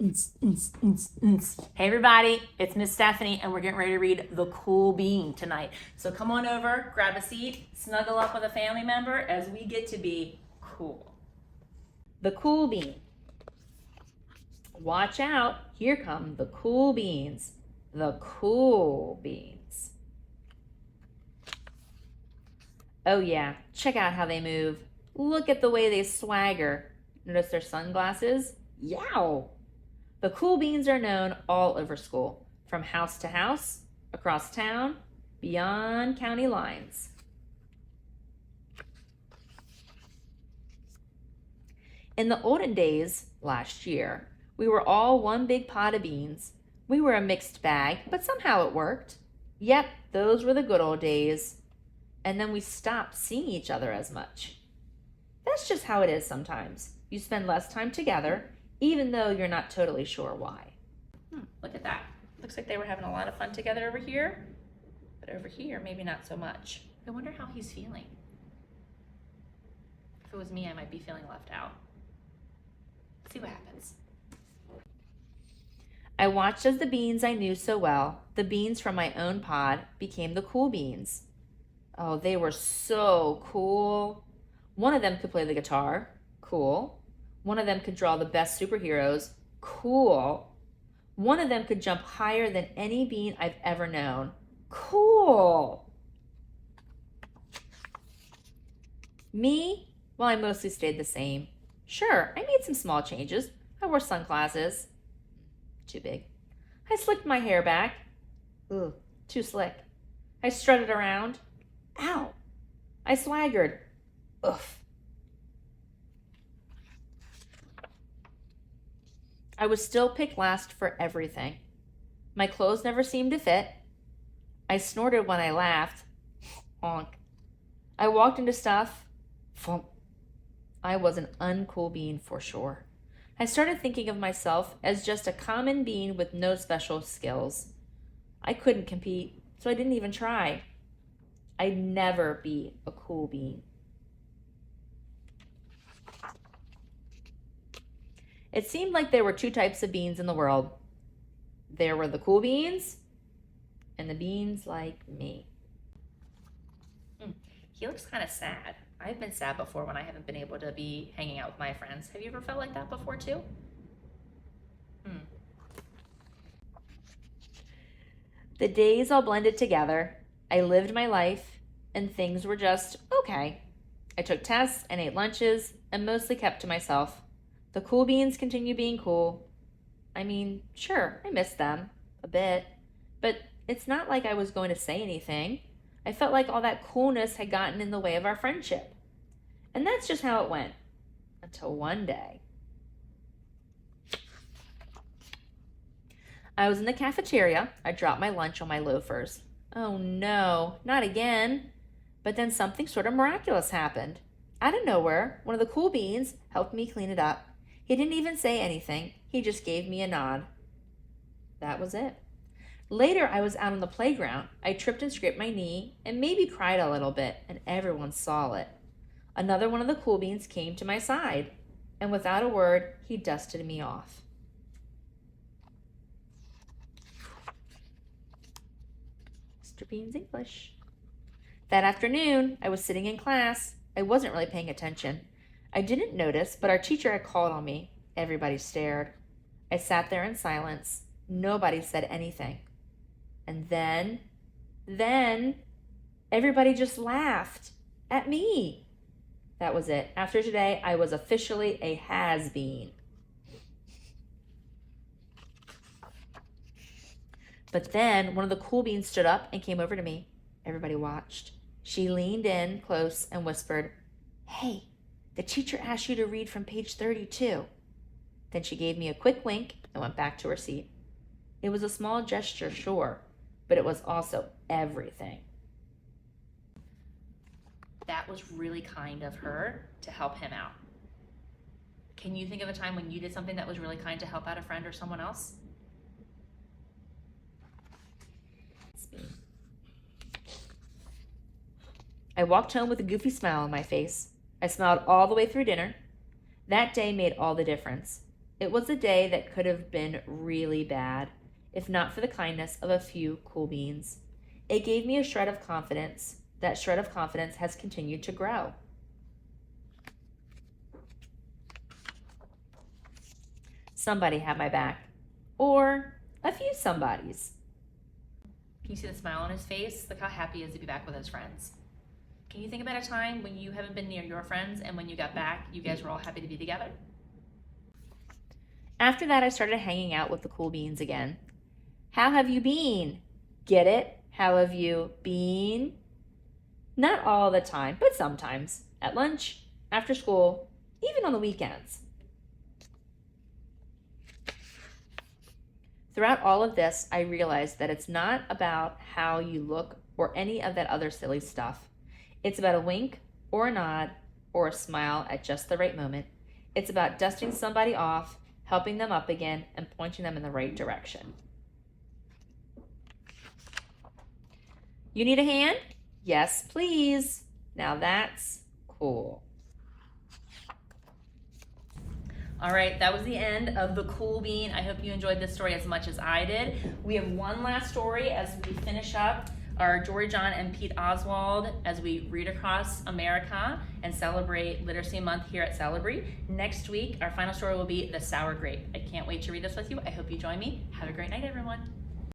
Hey everybody, it's Miss Stefanie and we're getting ready to read The Cool Bean tonight. So come on over, grab a seat, snuggle up with a family member as we get to be cool. The Cool Bean. Watch out, here come the cool beans. The cool beans. Oh yeah, check out how they move. Look at the way they swagger. Notice their sunglasses? Yow! The cool beans are known all over school, from house to house, across town, beyond county lines. In the olden days, last year, we were all one big pot of beans. We were a mixed bag, but somehow it worked. Yep, those were the good old days. And then we stopped seeing each other as much. That's just how it is sometimes. You spend less time together, even though you're not totally sure why. Look at that. Looks like they were having a lot of fun together over here, but over here, maybe not so much. I wonder how he's feeling. If it was me, I might be feeling left out. Let's see what happens. I watched as the beans I knew so well, the beans from my own pod, became the cool beans. Oh, they were so cool. One of them could play the guitar. Cool. One of them could draw the best superheroes. Cool. One of them could jump higher than any bean I've ever known. Cool. Me? Well, I mostly stayed the same. Sure, I made some small changes. I wore sunglasses. Too big. I slicked my hair back. Ooh, too slick. I strutted around. Ow. I swaggered. Oof. I was still picked last for everything. My clothes never seemed to fit. I snorted when I laughed. Honk. I walked into stuff. Thump. I was an uncool bean for sure. I started thinking of myself as just a common bean with no special skills. I couldn't compete, so I didn't even try. I'd never be a cool bean. It seemed like there were two types of beans in the world. There were the cool beans and the beans like me. He looks kind of sad. I've been sad before when I haven't been able to be hanging out with my friends. Have you ever felt like that before too? The days all blended together. I lived my life and things were just okay. I took tests and ate lunches and mostly kept to myself. The cool beans continue being cool. I mean, sure, I miss them a bit, but it's not like I was going to say anything. I felt like all that coolness had gotten in the way of our friendship. And that's just how it went. Until one day. I was in the cafeteria. I dropped my lunch on my loafers. Oh no, not again. But then something sort of miraculous happened. Out of nowhere, one of the cool beans helped me clean it up. He didn't even say anything. He just gave me a nod. That was it. Later, I was out on the playground. I tripped and scraped my knee and maybe cried a little bit, and everyone saw it. Another one of the cool beans came to my side, and without a word, he dusted me off. Mr. Bean's English. That afternoon, I was sitting in class. I wasn't really paying attention. I didn't notice, but our teacher had called on me. Everybody stared. I sat there in silence. Nobody said anything. And then, everybody just laughed at me. That was it. After today, I was officially a has-been. But then one of the cool beans stood up and came over to me. Everybody watched. She leaned in close and whispered, "Hey, the teacher asked you to read from page 32. Then she gave me a quick wink and went back to her seat. It was a small gesture, sure, but it was also everything. That was really kind of her to help him out. Can you think of a time when you did something that was really kind to help out a friend or someone else? I walked home with a goofy smile on my face. I smiled all the way through dinner. That day made all the difference. It was a day that could have been really bad, if not for the kindness of a few cool beans. It gave me a shred of confidence. That shred of confidence has continued to grow. Somebody had my back. Or a few somebodies. Can you see the smile on his face? Look how happy he is to be back with his friends. Can you think about a time when you haven't been near your friends and when you got back, you guys were all happy to be together? After that, I started hanging out with the cool beans again. How have you been? Get it? How have you been? Not all the time, but sometimes. At lunch, after school, even on the weekends. Throughout all of this, I realized that it's not about how you look or any of that other silly stuff. It's about a wink or a nod or a smile at just the right moment. It's about dusting somebody off, helping them up again, and pointing them in the right direction. You need a hand? Yes, please. Now that's cool. All right, that was the end of The Cool Bean. I hope you enjoyed this story as much as I did. We have one last story as we finish up our Jory, John, and Pete Oswald as we read across America and celebrate Literacy Month here at Celebrate. Next week, our final story will be The Sour Grape. I can't wait to read this with you. I hope you join me. Have a great night, everyone.